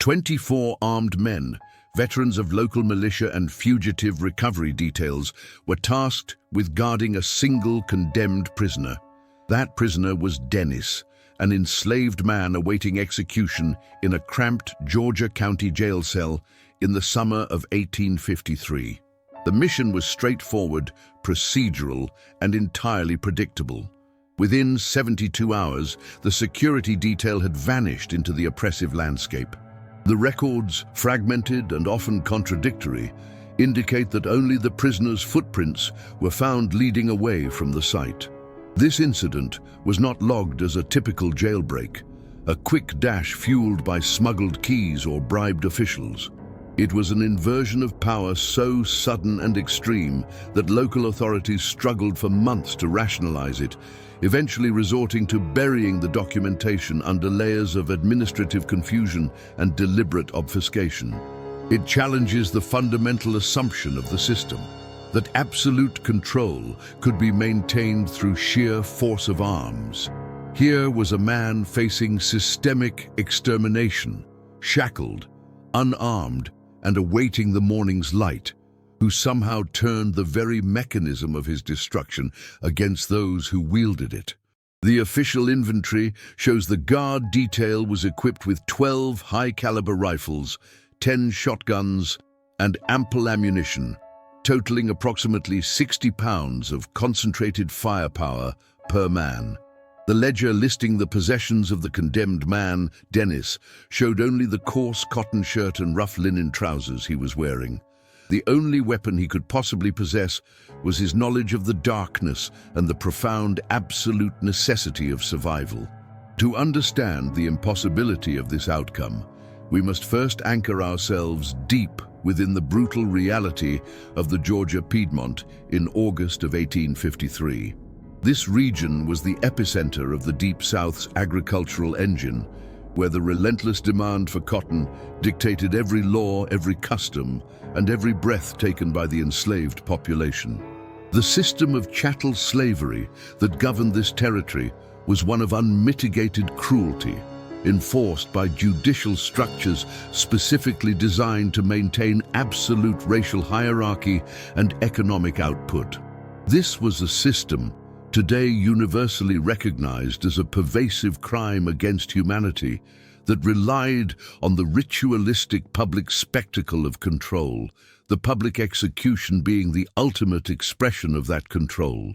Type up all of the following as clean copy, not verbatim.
24 armed men, veterans of local militia and fugitive recovery details, were tasked with guarding a single condemned prisoner. That prisoner was Dennis, an enslaved man awaiting execution in a cramped Georgia County jail cell in the summer of 1853. The mission was straightforward, procedural, and entirely predictable. Within 72 hours, the security detail had vanished into the oppressive landscape. The records, fragmented and often contradictory, indicate that only the prisoner's footprints were found leading away from the site. This incident was not logged as a typical jailbreak, a quick dash fueled by smuggled keys or bribed officials. It was an inversion of power so sudden and extreme that local authorities struggled for months to rationalize it, eventually resorting to burying the documentation under layers of administrative confusion and deliberate obfuscation. It challenges the fundamental assumption of the system, that absolute control could be maintained through sheer force of arms. Here was a man facing systemic extermination, shackled, unarmed, and awaiting the morning's light, who somehow turned the very mechanism of his destruction against those who wielded it. The official inventory shows the guard detail was equipped with 12 high-caliber rifles, 10 shotguns, and ample ammunition, totaling approximately 60 pounds of concentrated firepower per man. The ledger listing the possessions of the condemned man, Dennis, showed only the coarse cotton shirt and rough linen trousers he was wearing. The only weapon he could possibly possess was his knowledge of the darkness and the profound absolute necessity of survival. To understand the impossibility of this outcome, we must first anchor ourselves deep within the brutal reality of the Georgia Piedmont in August of 1853. This region was the epicenter of the Deep South's agricultural engine, where the relentless demand for cotton dictated every law, every custom, and every breath taken by the enslaved population. The system of chattel slavery that governed this territory was one of unmitigated cruelty, enforced by judicial structures specifically designed to maintain absolute racial hierarchy and economic output. This was a system today universally recognized as a pervasive crime against humanity that relied on the ritualistic public spectacle of control, the public execution being the ultimate expression of that control.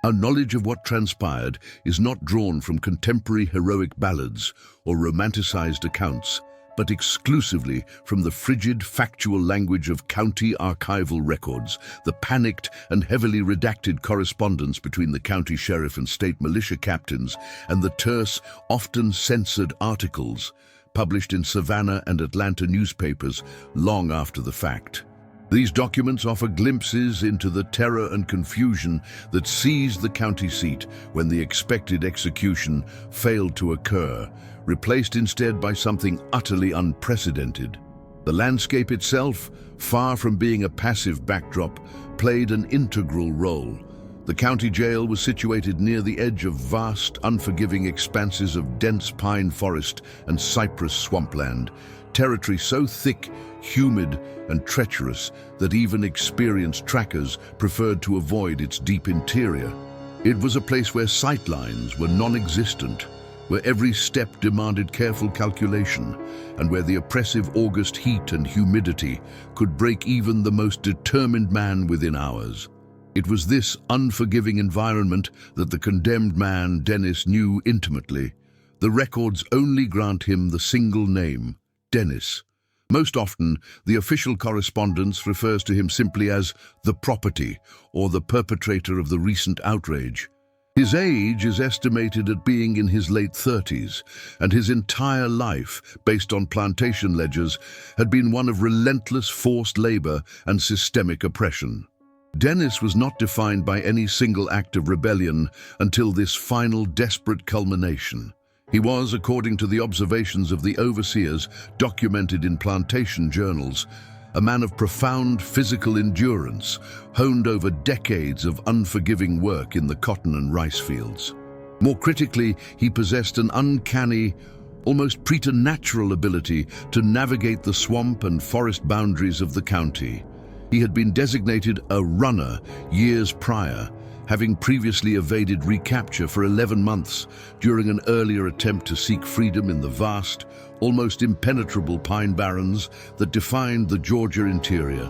Our knowledge of what transpired is not drawn from contemporary heroic ballads or romanticized accounts, but exclusively from the frigid, factual language of county archival records, the panicked and heavily redacted correspondence between the county sheriff and state militia captains, and the terse, often censored articles published in Savannah and Atlanta newspapers long after the fact. These documents offer glimpses into the terror and confusion that seized the county seat when the expected execution failed to occur, replaced instead by something utterly unprecedented. The landscape itself, far from being a passive backdrop, played an integral role. The county jail was situated near the edge of vast, unforgiving expanses of dense pine forest and cypress swampland, territory so thick, humid, and treacherous that even experienced trackers preferred to avoid its deep interior. It was a place where sightlines were non-existent, where every step demanded careful calculation, and where the oppressive August heat and humidity could break even the most determined man within hours. It was this unforgiving environment that the condemned man, Dennis, knew intimately. The records only grant him the single name, Dennis. Most often, the official correspondence refers to him simply as the property or the perpetrator of the recent outrage. His age is estimated at being in his late 30s, and his entire life, based on plantation ledgers, had been one of relentless forced labor and systemic oppression. Dennis was not defined by any single act of rebellion until this final desperate culmination. He was, according to the observations of the overseers documented in plantation journals, a man of profound physical endurance, honed over decades of unforgiving work in the cotton and rice fields. More critically, he possessed an uncanny, almost preternatural ability to navigate the swamp and forest boundaries of the county. He had been designated a runner years prior, having previously evaded recapture for 11 months during an earlier attempt to seek freedom in the vast, almost impenetrable pine barrens that defined the Georgia interior.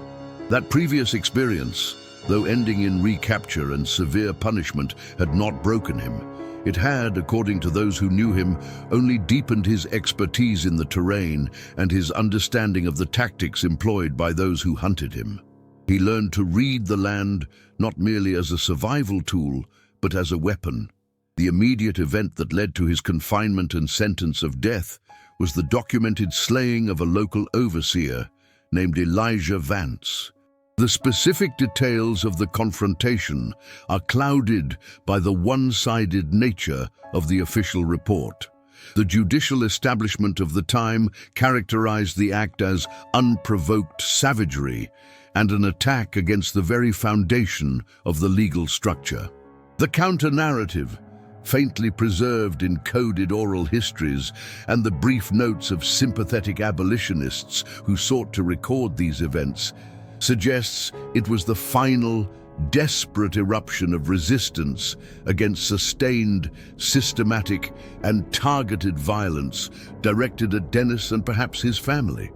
That previous experience, though ending in recapture and severe punishment, had not broken him. It had, according to those who knew him, only deepened his expertise in the terrain and his understanding of the tactics employed by those who hunted him. He learned to read the land not merely as a survival tool, but as a weapon. The immediate event that led to his confinement and sentence of death was the documented slaying of a local overseer named Elijah Vance. The specific details of the confrontation are clouded by the one-sided nature of the official report. The judicial establishment of the time characterized the act as unprovoked savagery and an attack against the very foundation of the legal structure. The counter-narrative, faintly preserved in coded oral histories, and the brief notes of sympathetic abolitionists who sought to record these events, suggests it was the final, desperate eruption of resistance against sustained, systematic, and targeted violence directed at Dennis and perhaps his family.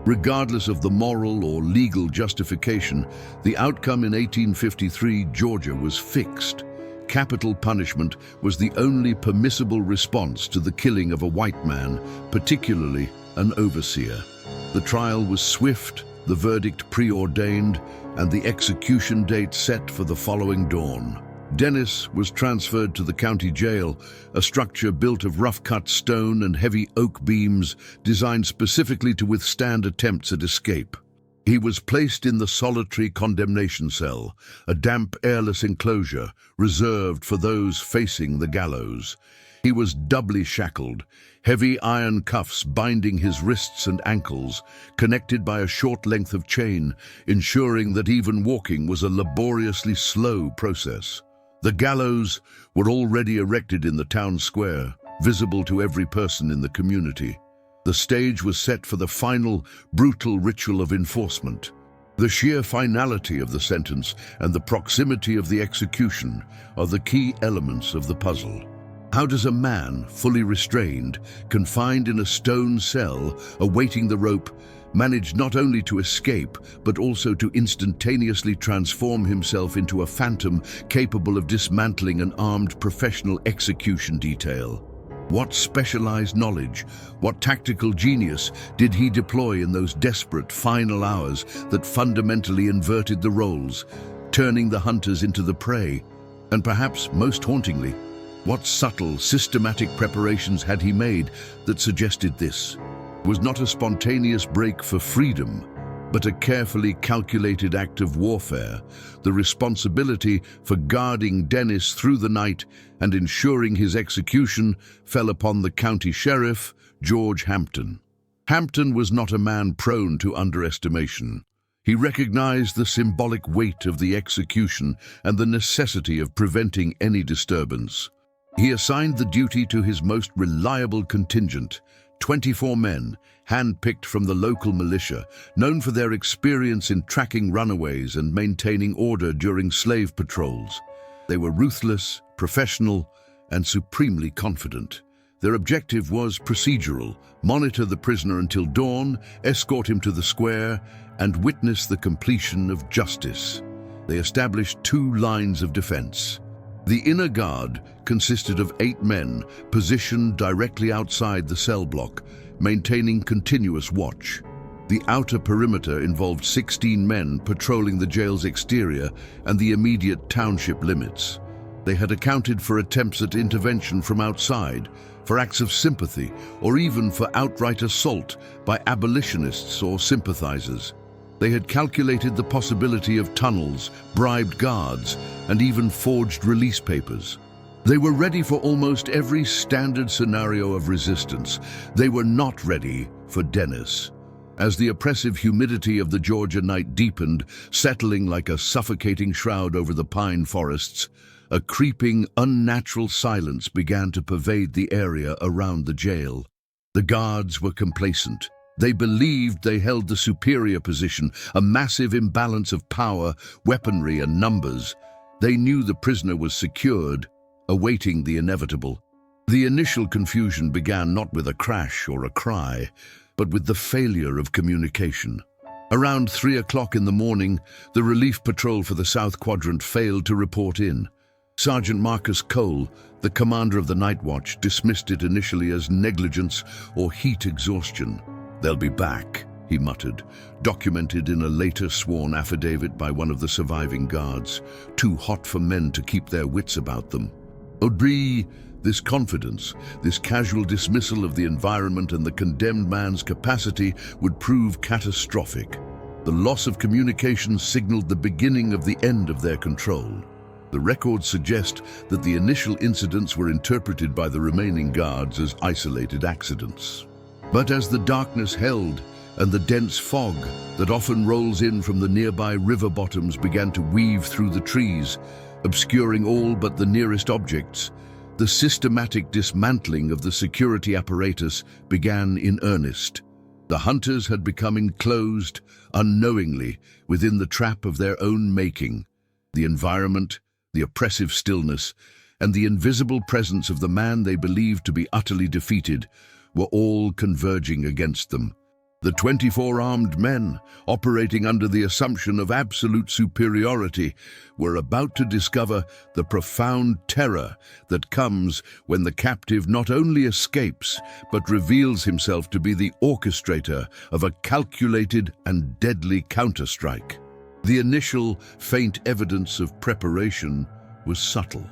Regardless of the moral or legal justification, the outcome in 1853 Georgia was fixed. Capital punishment was the only permissible response to the killing of a white man, particularly an overseer. The trial was swift, the verdict preordained, and the execution date set for the following dawn. Dennis was transferred to the county jail, a structure built of rough-cut stone and heavy oak beams designed specifically to withstand attempts at escape. He was placed in the solitary condemnation cell, a damp, airless enclosure reserved for those facing the gallows. He was doubly shackled, heavy iron cuffs binding his wrists and ankles, connected by a short length of chain, ensuring that even walking was a laboriously slow process. The gallows were already erected in the town square, visible to every person in the community. The stage was set for the final, brutal ritual of enforcement. The sheer finality of the sentence and the proximity of the execution are the key elements of the puzzle. How does a man, fully restrained, confined in a stone cell, awaiting the rope, manage not only to escape, but also to instantaneously transform himself into a phantom capable of dismantling an armed professional execution detail? What specialized knowledge, what tactical genius did he deploy in those desperate final hours that fundamentally inverted the roles, turning the hunters into the prey? And perhaps most hauntingly, what subtle, systematic preparations had he made that suggested this was not a spontaneous break for freedom, but a carefully calculated act of warfare, the responsibility for guarding Dennis through the night and ensuring his execution fell upon the county sheriff, George Hampton. Hampton was not a man prone to underestimation. He recognized the symbolic weight of the execution and the necessity of preventing any disturbance. He assigned the duty to his most reliable contingent, 24 men, hand-picked from the local militia, known for their experience in tracking runaways and maintaining order during slave patrols. They were ruthless, professional, and supremely confident. Their objective was procedural: monitor the prisoner until dawn, escort him to the square, and witness the completion of justice. They established 2 lines of defense. The inner guard consisted of 8 men positioned directly outside the cell block, maintaining continuous watch. The outer perimeter involved 16 men patrolling the jail's exterior and the immediate township limits. They had accounted for attempts at intervention from outside, for acts of sympathy, or even for outright assault by abolitionists or sympathizers. They had calculated the possibility of tunnels, bribed guards, and even forged release papers. They were ready for almost every standard scenario of resistance. They were not ready for Dennis. As the oppressive humidity of the Georgia night deepened, settling like a suffocating shroud over the pine forests, a creeping, unnatural silence began to pervade the area around the jail. The guards were complacent. They believed they held the superior position, a massive imbalance of power, weaponry, and numbers. They knew the prisoner was secured, awaiting the inevitable. The initial confusion began not with a crash or a cry, but with the failure of communication. Around 3 o'clock in the morning, the relief patrol for the South Quadrant failed to report in. Sergeant Marcus Cole, the commander of the night watch, dismissed it initially as negligence or heat exhaustion. "They'll be back," he muttered, documented in a later sworn affidavit by one of the surviving guards, too hot for men to keep their wits about them. Audrey, this confidence, this casual dismissal of the environment and the condemned man's capacity would prove catastrophic. The loss of communication signaled the beginning of the end of their control. The records suggest that the initial incidents were interpreted by the remaining guards as isolated accidents. But as the darkness held and the dense fog that often rolls in from the nearby river bottoms began to weave through the trees, obscuring all but the nearest objects, the systematic dismantling of the security apparatus began in earnest. The hunters had become enclosed, unknowingly, within the trap of their own making. The environment, the oppressive stillness, and the invisible presence of the man they believed to be utterly defeated were all converging against them. The 24 armed men, operating under the assumption of absolute superiority, were about to discover the profound terror that comes when the captive not only escapes, but reveals himself to be the orchestrator of a calculated and deadly counterstrike. The initial, faint evidence of preparation was subtle.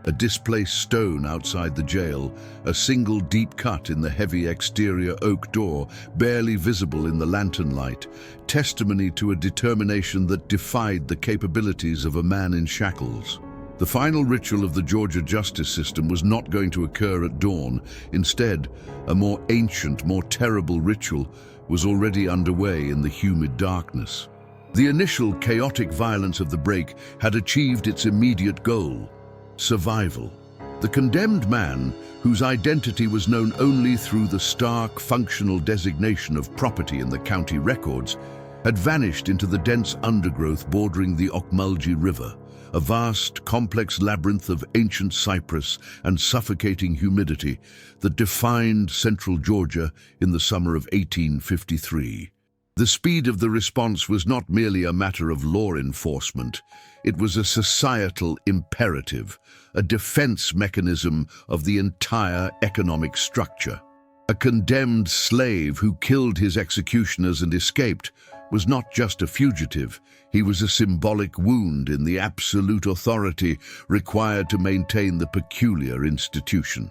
A displaced stone outside the jail, a single deep cut in the heavy exterior oak door, barely visible in the lantern light, testimony to a determination that defied the capabilities of a man in shackles. The final ritual of the Georgia justice system was not going to occur at dawn. Instead, a more ancient, more terrible ritual was already underway in the humid darkness. The initial chaotic violence of the break had achieved its immediate goal: survival. The condemned man, whose identity was known only through the stark, functional designation of property in the county records, had vanished into the dense undergrowth bordering the Ocmulgee River, a vast, complex labyrinth of ancient cypress and suffocating humidity that defined central Georgia in the summer of 1853. The speed of the response was not merely a matter of law enforcement. It was a societal imperative, a defense mechanism of the entire economic structure. A condemned slave who killed his executioners and escaped was not just a fugitive. He was a symbolic wound in the absolute authority required to maintain the peculiar institution.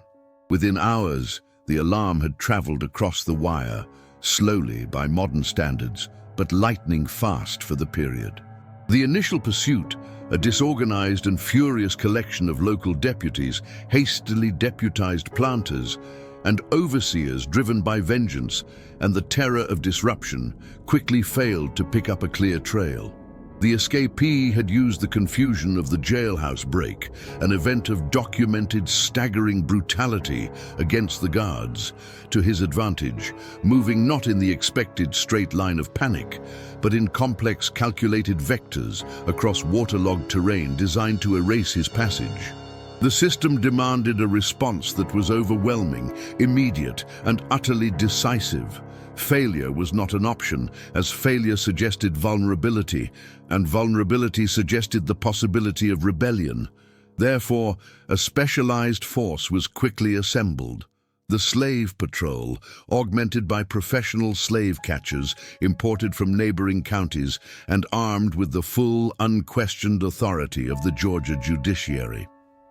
Within hours, the alarm had traveled across the wire, slowly by modern standards, but lightning fast for the period. The initial pursuit, a disorganized and furious collection of local deputies, hastily deputized planters, and overseers driven by vengeance and the terror of disruption, quickly failed to pick up a clear trail. The escapee had used the confusion of the jailhouse break, an event of documented staggering brutality against the guards, to his advantage, moving not in the expected straight line of panic, but in complex calculated vectors across waterlogged terrain designed to erase his passage. The system demanded a response that was overwhelming, immediate, and utterly decisive. Failure was not an option, as failure suggested vulnerability, and vulnerability suggested the possibility of rebellion. Therefore, a specialized force was quickly assembled. The slave patrol, augmented by professional slave catchers imported from neighboring counties and armed with the full, unquestioned authority of the Georgia judiciary.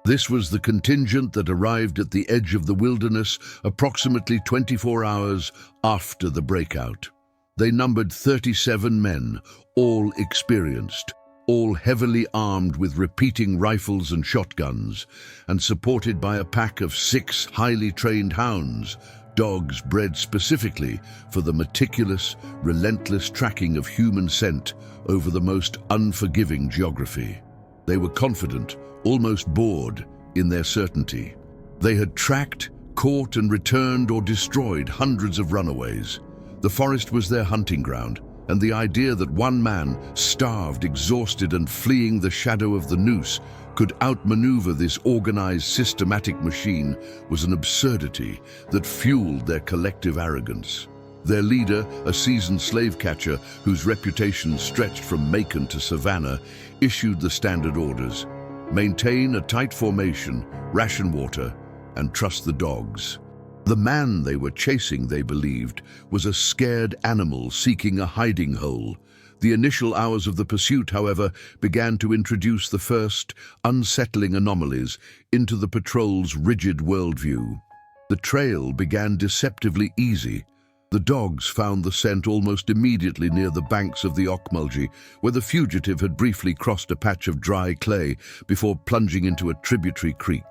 This was the contingent that arrived at the edge of the wilderness approximately 24 hours after the breakout. They numbered 37 men, all experienced, all heavily armed with repeating rifles and shotguns, and supported by a pack of 6 highly trained hounds, dogs bred specifically for the meticulous, relentless tracking of human scent over the most unforgiving geography. They were confident, almost bored, in their certainty. They had tracked, caught and returned or destroyed hundreds of runaways. The forest was their hunting ground, and the idea that one man, starved, exhausted, and fleeing the shadow of the noose, could outmaneuver this organized, systematic machine was an absurdity that fueled their collective arrogance. Their leader, a seasoned slave catcher whose reputation stretched from Macon to Savannah, issued the standard orders: maintain a tight formation, ration water, and trust the dogs. The man they were chasing, they believed, was a scared animal seeking a hiding hole. The initial hours of the pursuit, however, began to introduce the first unsettling anomalies into the patrol's rigid worldview. The trail began deceptively easy. The dogs found the scent almost immediately near the banks of the Ocmulgee, where the fugitive had briefly crossed a patch of dry clay before plunging into a tributary creek.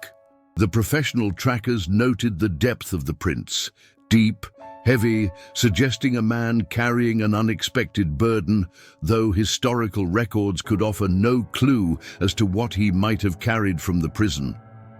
The professional trackers noted the depth of the prints, deep, heavy, suggesting a man carrying an unexpected burden, though historical records could offer no clue as to what he might have carried from the prison.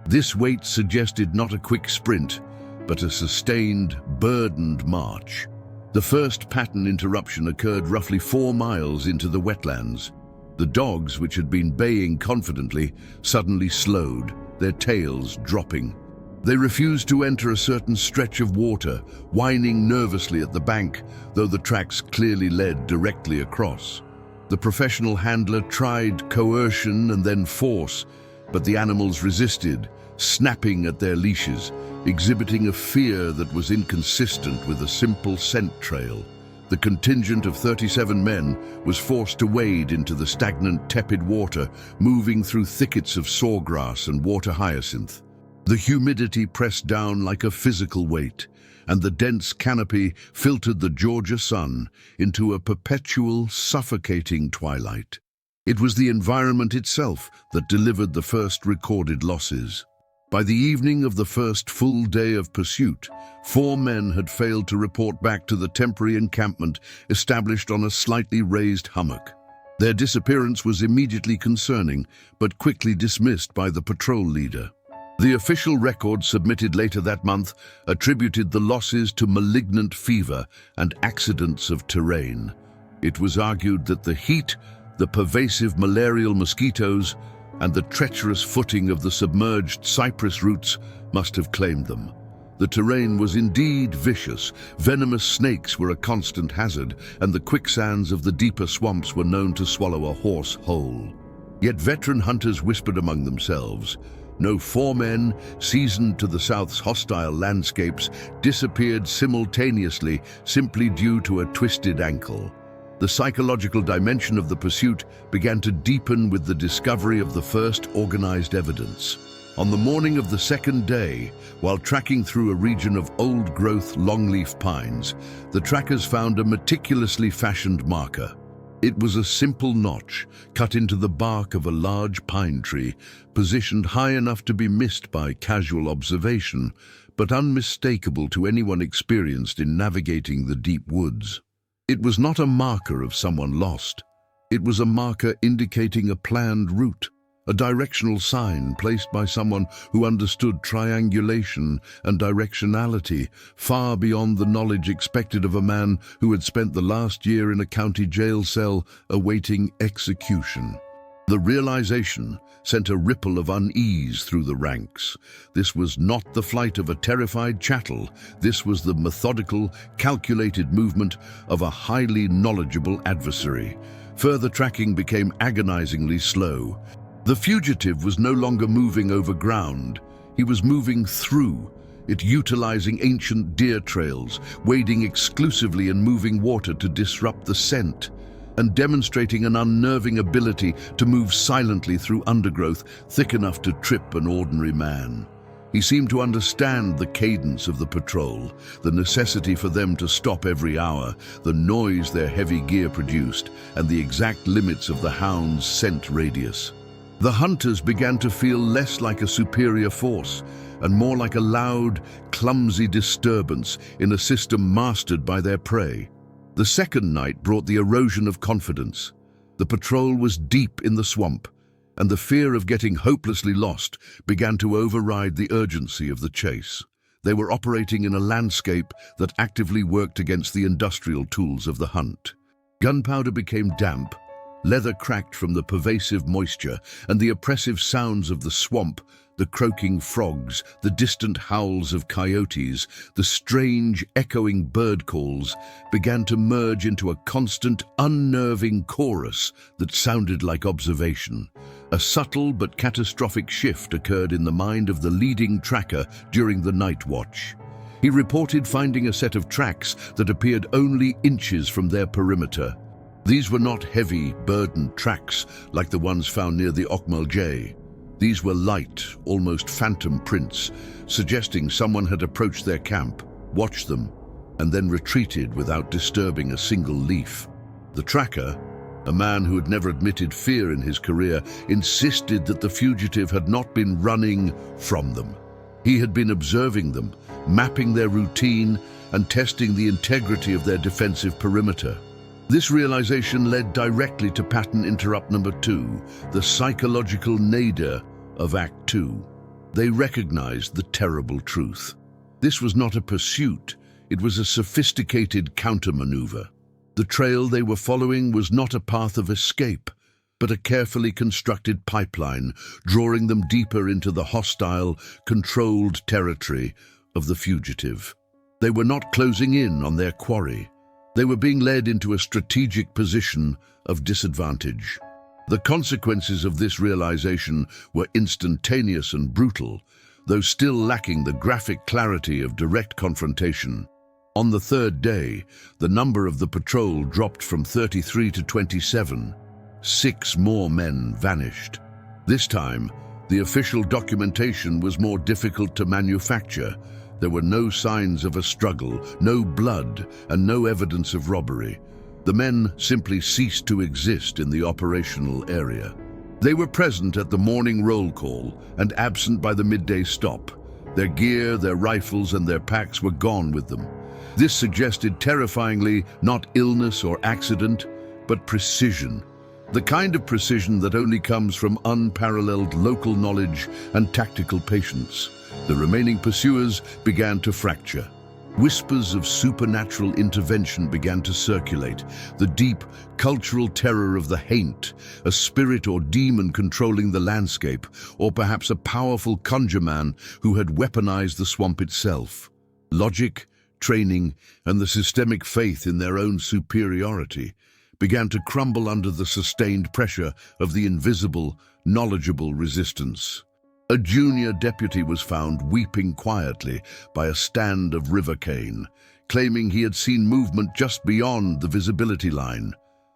This weight suggested not a quick sprint, but a sustained, burdened march. The first pattern interruption occurred roughly 4 miles into the wetlands. The dogs, which had been baying confidently, suddenly slowed, their tails dropping. They refused to enter a certain stretch of water, whining nervously at the bank, though the tracks clearly led directly across. The professional handler tried coercion and then force, but the animals resisted, snapping at their leashes, exhibiting a fear that was inconsistent with a simple scent trail. The contingent of 37 men was forced to wade into the stagnant, tepid water, moving through thickets of sawgrass and water hyacinth. The humidity pressed down like a physical weight, and the dense canopy filtered the Georgia sun into a perpetual, suffocating twilight. It was the environment itself that delivered the first recorded losses. By the evening of the first full day of pursuit, 4 men had failed to report back to the temporary encampment established on a slightly raised hummock. Their disappearance was immediately concerning, but quickly dismissed by the patrol leader. The official record submitted later that month attributed the losses to malignant fever and accidents of terrain. It was argued that the heat, the pervasive malarial mosquitoes, and the treacherous footing of the submerged cypress roots must have claimed them. The terrain was indeed vicious. Venomous snakes were a constant hazard, and the quicksands of the deeper swamps were known to swallow a horse whole. Yet veteran hunters whispered among themselves. No 4 men, seasoned to the South's hostile landscapes, disappeared simultaneously simply due to a twisted ankle. The psychological dimension of the pursuit began to deepen with the discovery of the first organized evidence. On the morning of the second day, while tracking through a region of old-growth longleaf pines, the trackers found a meticulously fashioned marker. It was a simple notch cut into the bark of a large pine tree, positioned high enough to be missed by casual observation, but unmistakable to anyone experienced in navigating the deep woods. It was not a marker of someone lost. It was a marker indicating a planned route, a directional sign placed by someone who understood triangulation and directionality far beyond the knowledge expected of a man who had spent the last year in a county jail cell awaiting execution. The realization sent a ripple of unease through the ranks. This was not the flight of a terrified chattel. This was the methodical, calculated movement of a highly knowledgeable adversary. Further tracking became agonizingly slow. The fugitive was no longer moving over ground. He was moving through it, utilizing ancient deer trails, wading exclusively in moving water to disrupt the scent, and demonstrating an unnerving ability to move silently through undergrowth thick enough to trip an ordinary man. He seemed to understand the cadence of the patrol, the necessity for them to stop every hour, the noise their heavy gear produced, and the exact limits of the hound's scent radius. The hunters began to feel less like a superior force and more like a loud, clumsy disturbance in a system mastered by their prey. The second night brought the erosion of confidence. The patrol was deep in the swamp, and the fear of getting hopelessly lost began to override the urgency of the chase. They were operating in a landscape that actively worked against the industrial tools of the hunt. Gunpowder became damp, leather cracked from the pervasive moisture, and the oppressive sounds of the swamp, the croaking frogs, the distant howls of coyotes, the strange, echoing bird calls, began to merge into a constant, unnerving chorus that sounded like observation. A subtle but catastrophic shift occurred in the mind of the leading tracker during the night watch. He reported finding a set of tracks that appeared only inches from their perimeter. These were not heavy, burdened tracks like the ones found near the Okmalj. These were light, almost phantom prints, suggesting someone had approached their camp, watched them, and then retreated without disturbing a single leaf. The tracker, a man who had never admitted fear in his career, insisted that the fugitive had not been running from them. He had been observing them, mapping their routine, and testing the integrity of their defensive perimeter. This realization led directly to pattern interrupt number 2, the psychological nadir of Act 2. They recognized the terrible truth. This was not a pursuit, it was a sophisticated countermaneuver. The trail they were following was not a path of escape, but a carefully constructed pipeline, drawing them deeper into the hostile, controlled territory of the fugitive. They were not closing in on their quarry. They were being led into a strategic position of disadvantage. The consequences of this realization were instantaneous and brutal, though still lacking the graphic clarity of direct confrontation. On the third day, the number of the patrol dropped from 33 to 27. 6 more men vanished. This time, the official documentation was more difficult to manufacture. There were no signs of a struggle, no blood, and no evidence of robbery. The men simply ceased to exist in the operational area. They were present at the morning roll call and absent by the midday stop. Their gear, their rifles, and their packs were gone with them. This suggested terrifyingly not illness or accident, but precision. The kind of precision that only comes from unparalleled local knowledge and tactical patience. The remaining pursuers began to fracture. Whispers of supernatural intervention began to circulate. The deep, cultural terror of the Haint, a spirit or demon controlling the landscape, or perhaps a powerful conjureman who had weaponized the swamp itself. Logic, training, and the systemic faith in their own superiority began to crumble under the sustained pressure of the invisible, knowledgeable resistance. A junior deputy was found weeping quietly by a stand of river cane, claiming he had seen movement just beyond the visibility line.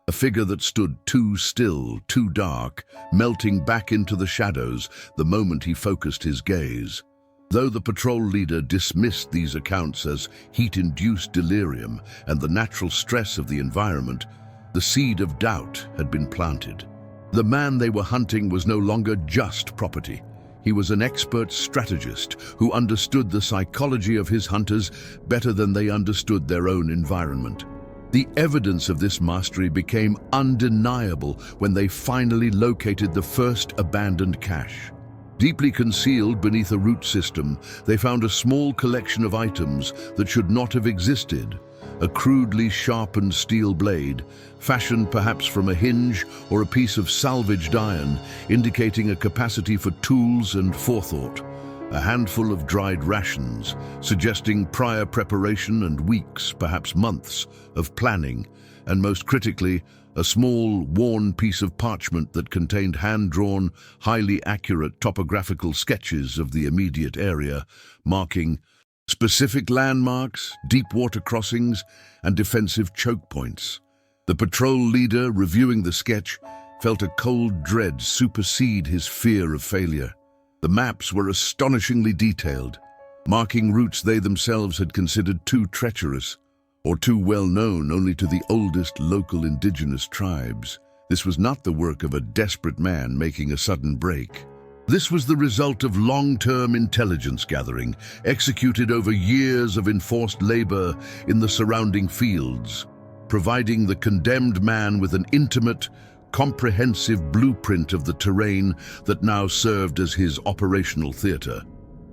A figure that stood too still, too dark, melting back into the shadows the moment he focused his gaze. Though the patrol leader dismissed these accounts as heat-induced delirium and the natural stress of the environment, the seed of doubt had been planted. The man they were hunting was no longer just property. He was an expert strategist who understood the psychology of his hunters better than they understood their own environment. The evidence of this mastery became undeniable when they finally located the first abandoned cache. Deeply concealed beneath a root system, they found a small collection of items that should not have existed. A crudely sharpened steel blade, fashioned perhaps from a hinge or a piece of salvaged iron, indicating a capacity for tools and forethought. A handful of dried rations, suggesting prior preparation and weeks, perhaps months, of planning, and most critically, a small, worn piece of parchment that contained hand-drawn, highly accurate topographical sketches of the immediate area, marking specific landmarks, deep water crossings, and defensive choke points. The patrol leader, reviewing the sketch, felt a cold dread supersede his fear of failure. The maps were astonishingly detailed, marking routes they themselves had considered too treacherous or too well known only to the oldest local indigenous tribes. This was not the work of a desperate man making a sudden break. This was the result of long-term intelligence gathering, executed over years of enforced labor in the surrounding fields, providing the condemned man with an intimate, comprehensive blueprint of the terrain that now served as his operational theater.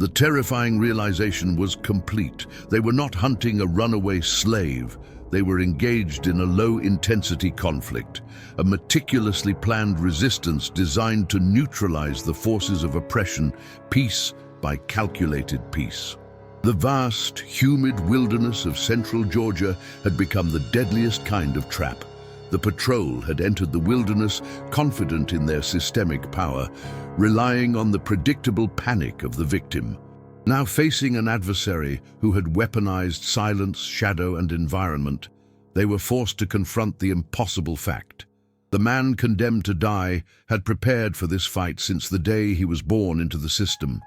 The terrifying realization was complete. They were not hunting a runaway slave. They were engaged in a low-intensity conflict, a meticulously planned resistance designed to neutralize the forces of oppression, piece by calculated piece. The vast, humid wilderness of central Georgia had become the deadliest kind of trap. The patrol had entered the wilderness confident in their systemic power, relying on the predictable panic of the victim. Now facing an adversary who had weaponized silence, shadow, and environment, they were forced to confront the impossible fact. The man condemned to die had prepared for this fight since the day he was born into the system,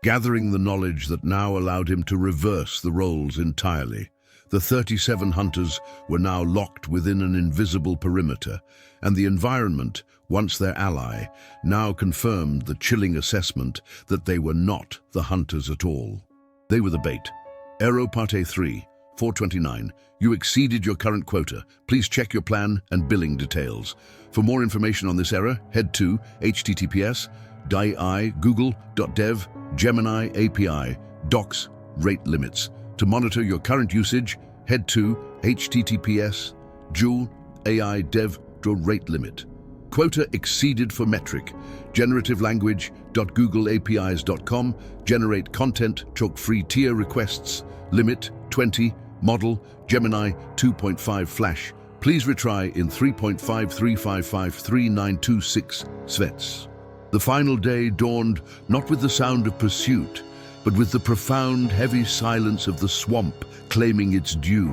gathering the knowledge that now allowed him to reverse the roles entirely. The 37 hunters were now locked within an invisible perimeter, and the environment, once their ally, now confirmed the chilling assessment that they were not the hunters at all. They were the bait. Aero Parte 3, 429. You exceeded your current quota. Please check your plan and billing details. For more information on this error, head to https://google.dev Gemini API docs rate limits. To monitor your current usage, head to https://joule.ai/dev/rate limit. Quota exceeded for metric. Generative language.googleapis.com. Generate content, chalk-free tier requests. Limit 20. Model Gemini 2.5 Flash. Please retry in 3.53553926 Svets. The final day dawned not with the sound of pursuit, but with the profound, heavy silence of the swamp claiming its due.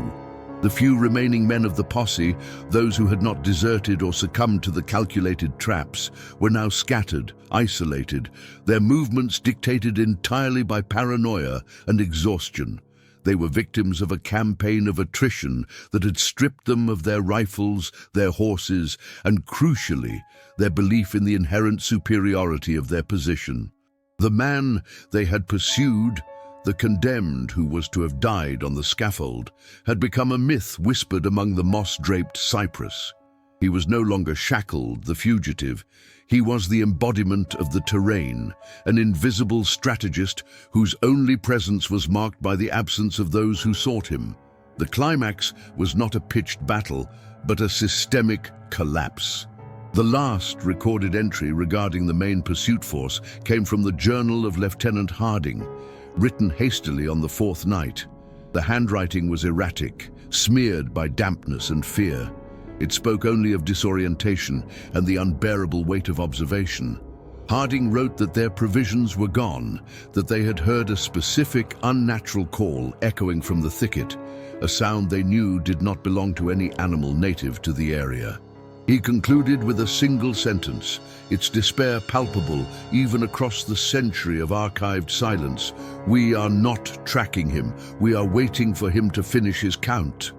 The few remaining men of the posse, those who had not deserted or succumbed to the calculated traps, were now scattered, isolated, their movements dictated entirely by paranoia and exhaustion. They were victims of a campaign of attrition that had stripped them of their rifles, their horses, and crucially, their belief in the inherent superiority of their position. The man they had pursued, the condemned who was to have died on the scaffold, had become a myth whispered among the moss-draped cypress. He was no longer shackled, the fugitive. He was the embodiment of the terrain, an invisible strategist whose only presence was marked by the absence of those who sought him. The climax was not a pitched battle, but a systemic collapse. The last recorded entry regarding the main pursuit force came from the journal of Lieutenant Harding, written hastily on the fourth night. The handwriting was erratic, smeared by dampness and fear. It spoke only of disorientation and the unbearable weight of observation. Harding wrote that their provisions were gone, that they had heard a specific, unnatural call echoing from the thicket, a sound they knew did not belong to any animal native to the area. He concluded with a single sentence, its despair palpable even across the century of archived silence. "We are not tracking him. We are waiting for him to finish his count."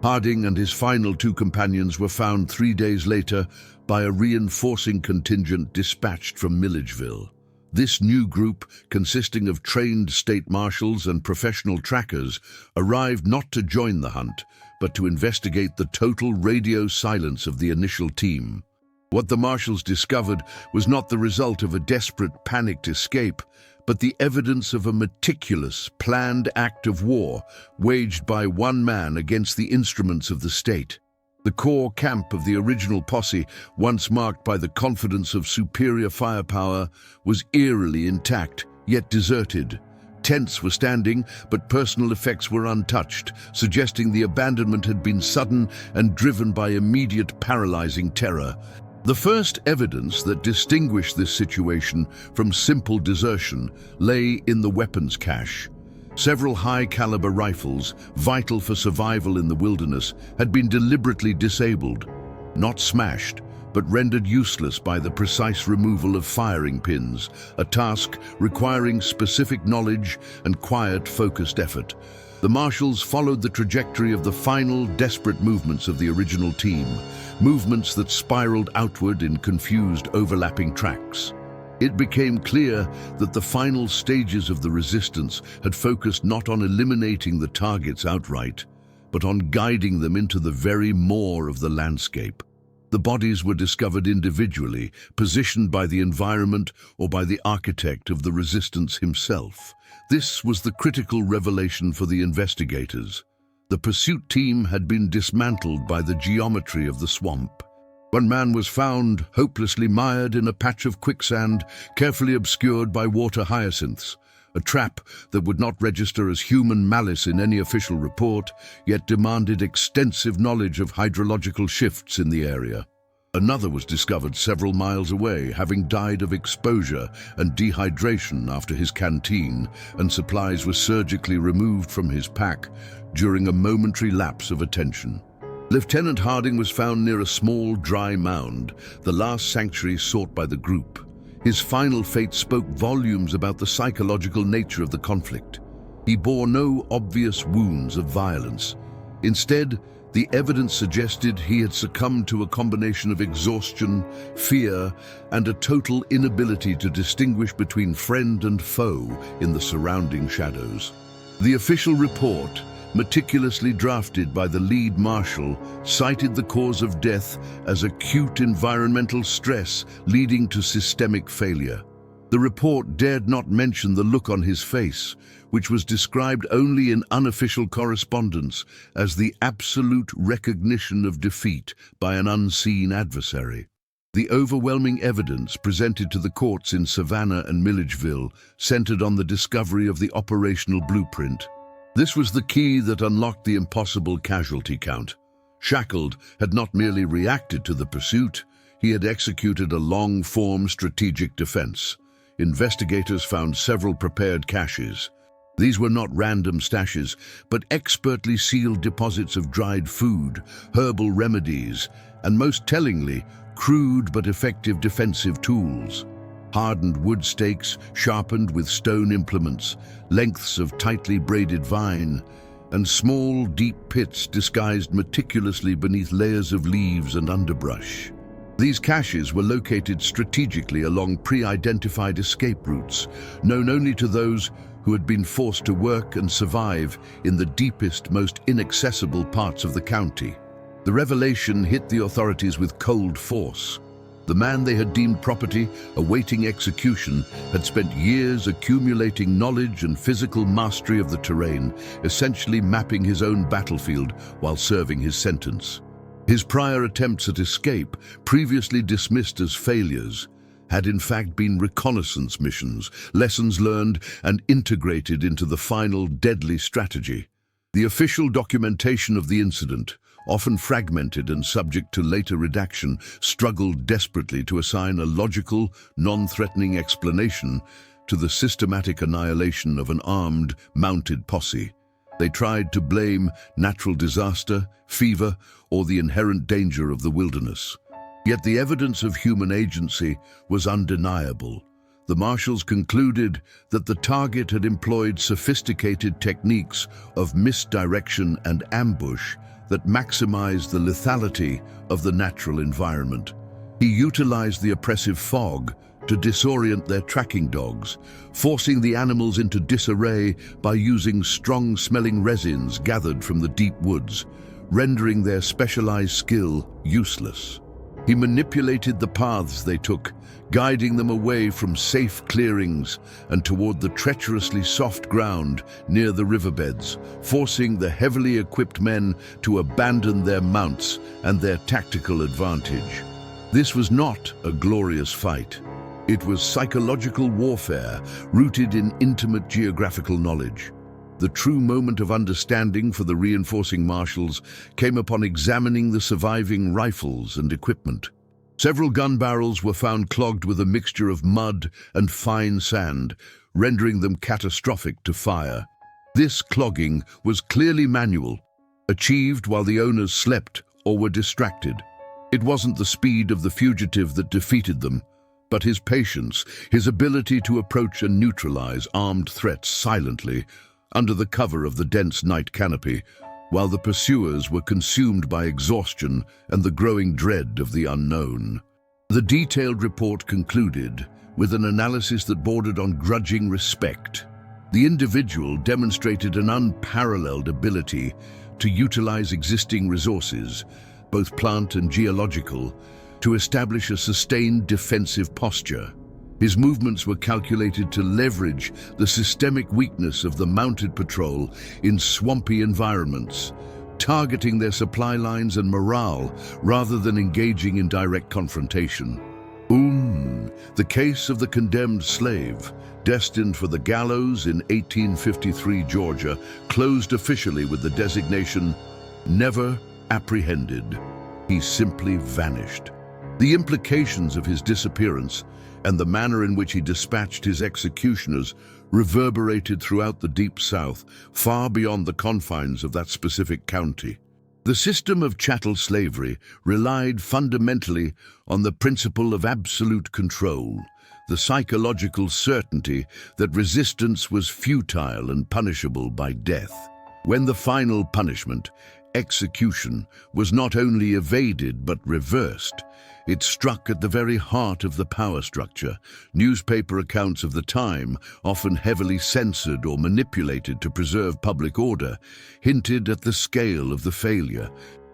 Harding and his final two companions were found 3 days later by a reinforcing contingent dispatched from Milledgeville. This new group, consisting of trained state marshals and professional trackers, arrived not to join the hunt, but to investigate the total radio silence of the initial team. What the marshals discovered was not the result of a desperate, panicked escape, but the evidence of a meticulous, planned act of war waged by one man against the instruments of the state. The core camp of the original posse, once marked by the confidence of superior firepower, was eerily intact, yet deserted. Tents were standing, but personal effects were untouched, suggesting the abandonment had been sudden and driven by immediate paralyzing terror. The first evidence that distinguished this situation from simple desertion lay in the weapons cache. Several high-caliber rifles, vital for survival in the wilderness, had been deliberately disabled, not smashed, but rendered useless by the precise removal of firing pins, a task requiring specific knowledge and quiet, focused effort. The marshals followed the trajectory of the final, desperate movements of the original team, movements that spiraled outward in confused, overlapping tracks. It became clear that the final stages of the resistance had focused not on eliminating the targets outright, but on guiding them into the very maw of the landscape. The bodies were discovered individually, positioned by the environment or by the architect of the resistance himself. This was the critical revelation for the investigators. The pursuit team had been dismantled by the geometry of the swamp. One man was found hopelessly mired in a patch of quicksand, carefully obscured by water hyacinths, a trap that would not register as human malice in any official report, yet demanded extensive knowledge of hydrological shifts in the area. Another was discovered several miles away, having died of exposure and dehydration after his canteen and supplies were surgically removed from his pack during a momentary lapse of attention. Lieutenant Harding was found near a small, dry mound, the last sanctuary sought by the group. His final fate spoke volumes about the psychological nature of the conflict. He bore no obvious wounds of violence. Instead, the evidence suggested he had succumbed to a combination of exhaustion, fear, and a total inability to distinguish between friend and foe in the surrounding shadows. The official report, meticulously drafted by the lead marshal, cited the cause of death as acute environmental stress leading to systemic failure. The report dared not mention the look on his face, which was described only in unofficial correspondence as the absolute recognition of defeat by an unseen adversary. The overwhelming evidence presented to the courts in Savannah and Milledgeville centered on the discovery of the operational blueprint. This was the key that unlocked the impossible casualty count. Shackled had not merely reacted to the pursuit, he had executed a long-form strategic defense. Investigators found several prepared caches. These were not random stashes, but expertly sealed deposits of dried food, herbal remedies, and most tellingly, crude but effective defensive tools. Hardened wood stakes sharpened with stone implements, lengths of tightly braided vine, and small, deep pits disguised meticulously beneath layers of leaves and underbrush. These caches were located strategically along pre-identified escape routes, known only to those who had been forced to work and survive in the deepest, most inaccessible parts of the county. The revelation hit the authorities with cold force. The man they had deemed property, awaiting execution, had spent years accumulating knowledge and physical mastery of the terrain, essentially mapping his own battlefield while serving his sentence. His prior attempts at escape, previously dismissed as failures, had in fact been reconnaissance missions, lessons learned and integrated into the final deadly strategy. The official documentation of the incident, often fragmented and subject to later redaction, struggled desperately to assign a logical, non-threatening explanation to the systematic annihilation of an armed, mounted posse. They tried to blame natural disaster, fever, or the inherent danger of the wilderness. Yet the evidence of human agency was undeniable. The marshals concluded that the target had employed sophisticated techniques of misdirection and ambush that maximized the lethality of the natural environment. He utilized the oppressive fog to disorient their tracking dogs, forcing the animals into disarray by using strong-smelling resins gathered from the deep woods, rendering their specialized skill useless. He manipulated the paths they took, guiding them away from safe clearings and toward the treacherously soft ground near the riverbeds, forcing the heavily equipped men to abandon their mounts and their tactical advantage. This was not a glorious fight. It was psychological warfare rooted in intimate geographical knowledge. The true moment of understanding for the reinforcing marshals came upon examining the surviving rifles and equipment. Several gun barrels were found clogged with a mixture of mud and fine sand, rendering them catastrophic to fire. This clogging was clearly manual, achieved while the owners slept or were distracted. It wasn't the speed of the fugitive that defeated them, but his patience, his ability to approach and neutralize armed threats silently, under the cover of the dense night canopy, while the pursuers were consumed by exhaustion and the growing dread of the unknown. The detailed report concluded with an analysis that bordered on grudging respect. The individual demonstrated an unparalleled ability to utilize existing resources, both plant and geological, to establish a sustained defensive posture. His movements were calculated to leverage the systemic weakness of the mounted patrol in swampy environments, targeting their supply lines and morale rather than engaging in direct confrontation. The case of the condemned slave, destined for the gallows in 1853 Georgia, closed officially with the designation, "Never apprehended." He simply vanished. The implications of his disappearance and the manner in which he dispatched his executioners reverberated throughout the Deep South, far beyond the confines of that specific county. The system of chattel slavery relied fundamentally on the principle of absolute control, the psychological certainty that resistance was futile and punishable by death. When the final punishment, execution, was not only evaded but reversed, it struck at the very heart of the power structure. Newspaper accounts of the time, often heavily censored or manipulated to preserve public order, hinted at the scale of the failure.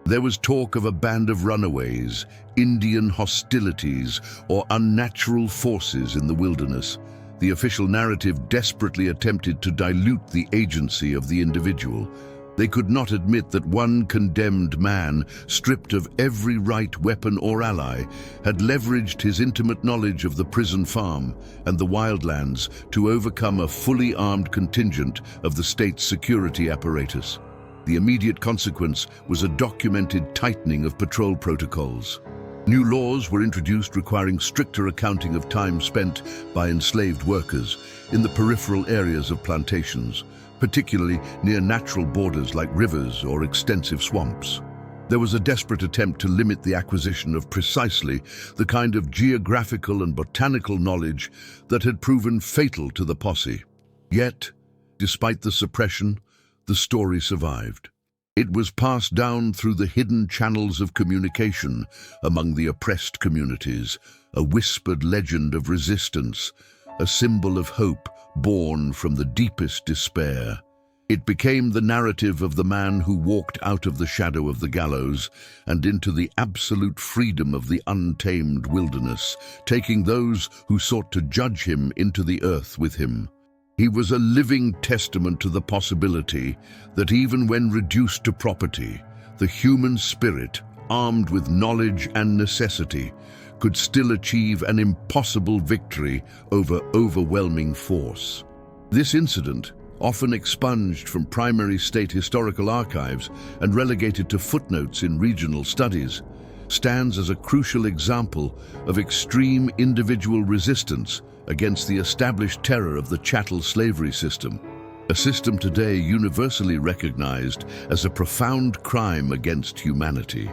There was talk of a band of runaways, Indian hostilities, or unnatural forces in the wilderness. The official narrative desperately attempted to dilute the agency of the individual. They could not admit that one condemned man, stripped of every right, weapon, or ally, had leveraged his intimate knowledge of the prison farm and the wildlands to overcome a fully armed contingent of the state's security apparatus. The immediate consequence was a documented tightening of patrol protocols. New laws were introduced requiring stricter accounting of time spent by enslaved workers in the peripheral areas of plantations, particularly near natural borders like rivers or extensive swamps. There was a desperate attempt to limit the acquisition of precisely the kind of geographical and botanical knowledge that had proven fatal to the posse. Yet, despite the suppression, the story survived. It was passed down through the hidden channels of communication among the oppressed communities, a whispered legend of resistance, a symbol of hope born from the deepest despair. It became the narrative of the man who walked out of the shadow of the gallows and into the absolute freedom of the untamed wilderness, taking those who sought to judge him into the earth with him. He was a living testament to the possibility that even when reduced to property, the human spirit, armed with knowledge and necessity, could still achieve an impossible victory over overwhelming force. This incident, often expunged from primary state historical archives and relegated to footnotes in regional studies, stands as a crucial example of extreme individual resistance against the established terror of the chattel slavery system, a system today universally recognized as a profound crime against humanity.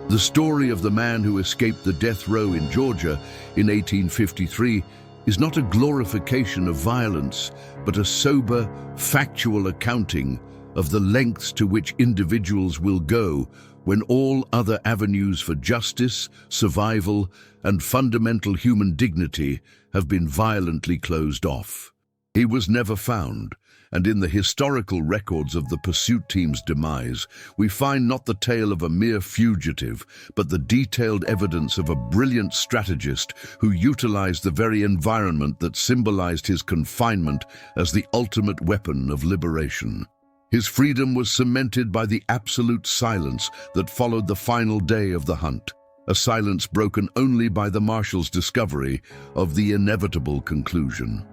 The story of the man who escaped the death row in Georgia in 1853 is not a glorification of violence, but a sober, factual accounting of the lengths to which individuals will go when all other avenues for justice, survival, and fundamental human dignity have been violently closed off. He was never found, and in the historical records of the pursuit team's demise, we find not the tale of a mere fugitive, but the detailed evidence of a brilliant strategist who utilized the very environment that symbolized his confinement as the ultimate weapon of liberation. His freedom was cemented by the absolute silence that followed the final day of the hunt, a silence broken only by the marshals' discovery of the inevitable conclusion.